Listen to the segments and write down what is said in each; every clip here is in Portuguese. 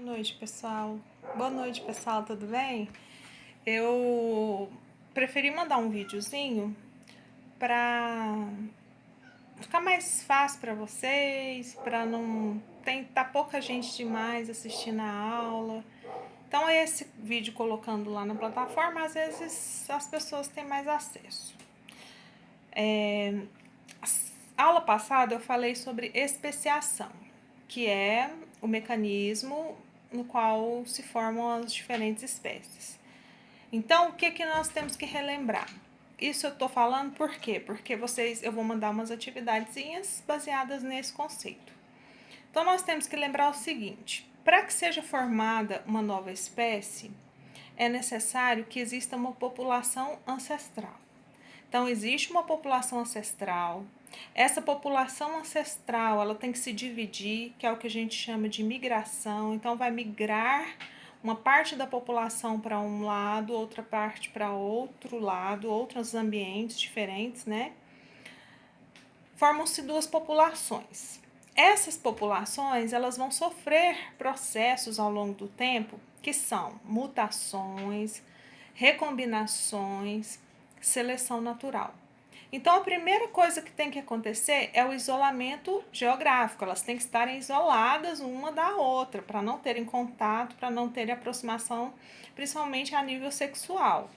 Boa noite, pessoal. Boa noite, pessoal, tudo bem? Eu preferi mandar um videozinho para ficar mais fácil para vocês, para não tá pouca gente demais assistindo a aula. Então, esse vídeo colocando lá na plataforma, às vezes as pessoas têm mais acesso. A aula passada eu falei sobre especiação, que é o mecanismo no qual se formam as diferentes espécies. Então, o que nós temos que relembrar? Isso eu estou falando por quê? Porque eu vou mandar umas atividadezinhas baseadas nesse conceito. Então, nós temos que lembrar o seguinte: para que seja formada uma nova espécie, é necessário que exista uma população ancestral. Então, existe uma população ancestral. Essa população ancestral, ela tem que se dividir, que é o que a gente chama de migração. Então, vai migrar uma parte da população para um lado, outra parte para outro lado, outros ambientes diferentes, né? Formam-se duas populações. Essas populações, elas vão sofrer processos ao longo do tempo, que são mutações, recombinações, seleção natural. Então, a primeira coisa que tem que acontecer é o isolamento geográfico. Elas têm que estarem isoladas uma da outra, para não terem contato, para não terem aproximação, principalmente a nível sexual.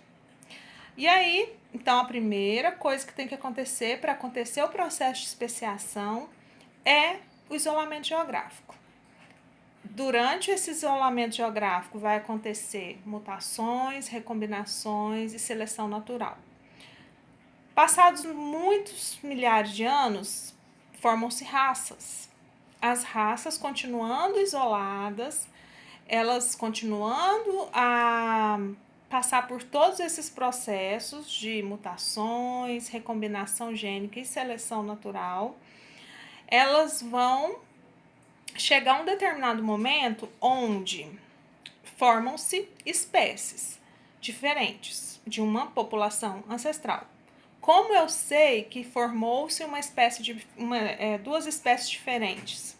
E aí, então, a primeira coisa que tem que acontecer para acontecer o processo de especiação é o isolamento geográfico. Durante esse isolamento geográfico vai acontecer mutações, recombinações e seleção natural. Passados muitos milhares de anos, formam-se raças. As raças continuando isoladas, elas continuando a passar por todos esses processos de mutações, recombinação gênica e seleção natural, elas vão chegar a um determinado momento onde formam-se espécies diferentes de uma população ancestral. Como eu sei que formou-se duas espécies diferentes?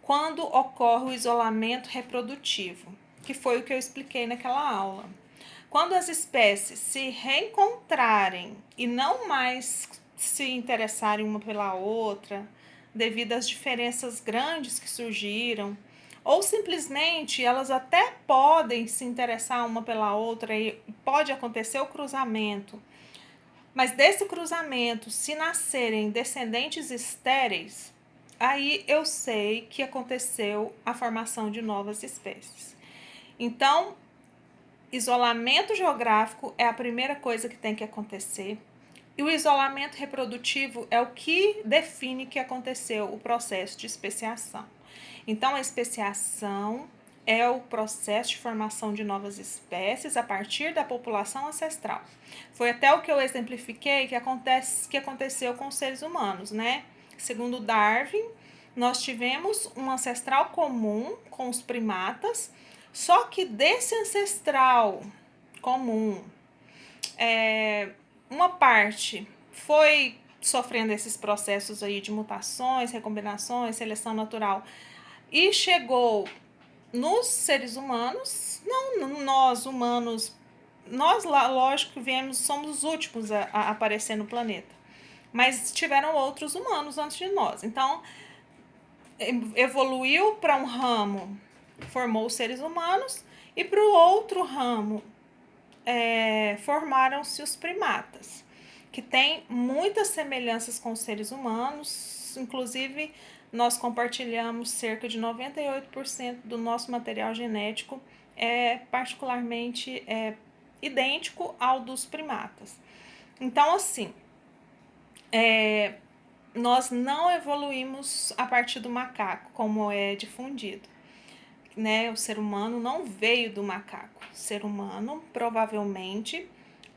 Quando ocorre o isolamento reprodutivo, que foi o que eu expliquei naquela aula. Quando as espécies se reencontrarem e não mais se interessarem uma pela outra, devido às diferenças grandes que surgiram, ou simplesmente elas até podem se interessar uma pela outra e pode acontecer o cruzamento. Mas desse cruzamento, se nascerem descendentes estéreis, aí eu sei que aconteceu a formação de novas espécies. Então, isolamento geográfico é a primeira coisa que tem que acontecer. E o isolamento reprodutivo é o que define que aconteceu o processo de especiação. Então, a especiação é o processo de formação de novas espécies a partir da população ancestral. Foi até o que eu exemplifiquei que aconteceu com os seres humanos, né? Segundo Darwin, nós tivemos um ancestral comum com os primatas, só que desse ancestral comum, uma parte foi sofrendo esses processos aí de mutações, recombinações, seleção natural, e chegou nos seres humanos, não nós humanos, nós lógico que somos os últimos a aparecer no planeta, mas tiveram outros humanos antes de nós. Então, evoluiu para um ramo, formou os seres humanos, e para o outro ramo formaram-se os primatas, que têm muitas semelhanças com os seres humanos, inclusive nós compartilhamos cerca de 98% do nosso material genético, particularmente idêntico ao dos primatas. Então, assim, nós não evoluímos a partir do macaco, como é difundido. Né? O ser humano não veio do macaco. O ser humano provavelmente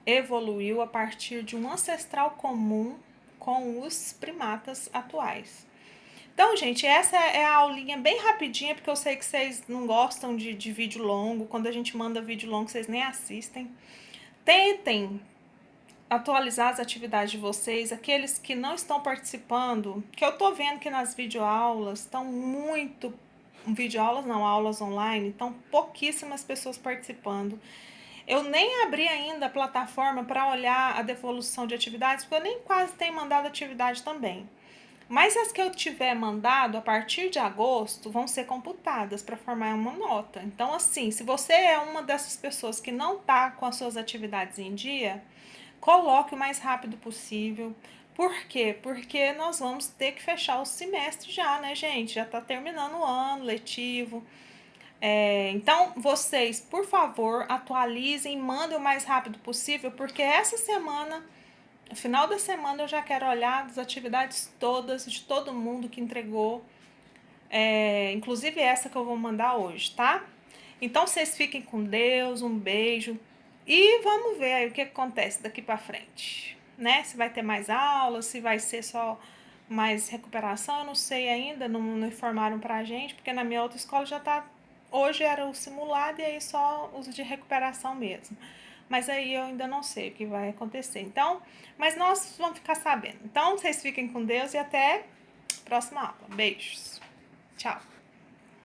evoluiu a partir de um ancestral comum com os primatas atuais. Então, gente, essa é a aulinha bem rapidinha, porque eu sei que vocês não gostam de vídeo longo. Quando a gente manda vídeo longo, vocês nem assistem. Tentem atualizar as atividades de vocês, aqueles que não estão participando, que eu tô vendo que nas videoaulas estão muito videoaulas não, aulas online, então pouquíssimas pessoas participando. Eu nem abri ainda a plataforma para olhar a devolução de atividades, porque eu nem quase tenho mandado atividade também. Mas as que eu tiver mandado a partir de agosto vão ser computadas para formar uma nota. Então, assim, se você é uma dessas pessoas que não está com as suas atividades em dia, coloque o mais rápido possível. Por quê? Porque nós vamos ter que fechar o semestre já, né, gente? Já está terminando o ano letivo. Então, vocês, por favor, atualizem, mandem o mais rápido possível, porque essa semana, no final da semana, eu já quero olhar as atividades todas de todo mundo que entregou, inclusive essa que eu vou mandar hoje, tá? Então, vocês fiquem com Deus, um beijo e vamos ver aí o que acontece daqui para frente, né? Se vai ter mais aulas, se vai ser só mais recuperação, eu não sei ainda, não informaram pra gente, porque na minha outra escola já tá. Hoje era o simulado e aí só os de recuperação mesmo. Mas aí eu ainda não sei o que vai acontecer. Então, mas nós vamos ficar sabendo. Então, vocês fiquem com Deus e até a próxima aula. Beijos. Tchau.